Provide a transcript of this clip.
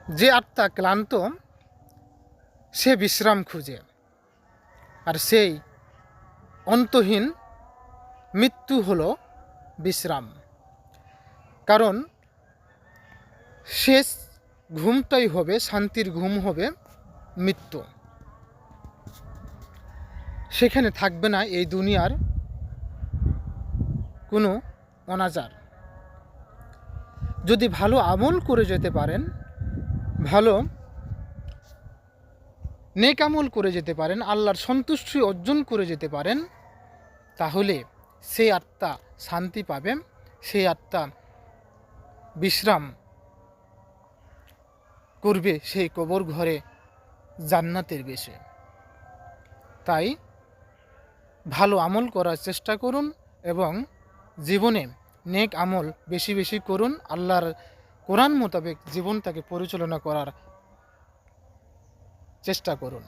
যে আত্মা ক্লান্ত সে বিশ্রাম খুঁজে, আর সেই অন্তহীন মৃত্যু হলো বিশ্রাম। কারণ শেষ ঘুমটাই হবে শান্তির ঘুম, হবে মৃত্যু। সেখানে থাকবে না এই দুনিয়ার কোনো অনাচার। যদি ভালো আমল করে যেতে পারেন, ভালো নেক আমল করে যেতে পারেন, আল্লাহর সন্তুষ্টি অর্জন করে যেতে পারেন, তাহলে সেই আত্মা শান্তি পাবে, সেই আত্মা বিশ্রাম করবে সেই কবর ঘরে জান্নাতের বেশে। তাই ভালো আমল করার চেষ্টা করুন এবং জীবনে নেক আমল বেশি বেশি করুন। আল্লাহর কোরআন মোতাবেক জীবনটাকে পরিচালনা করার চেষ্টা করুন।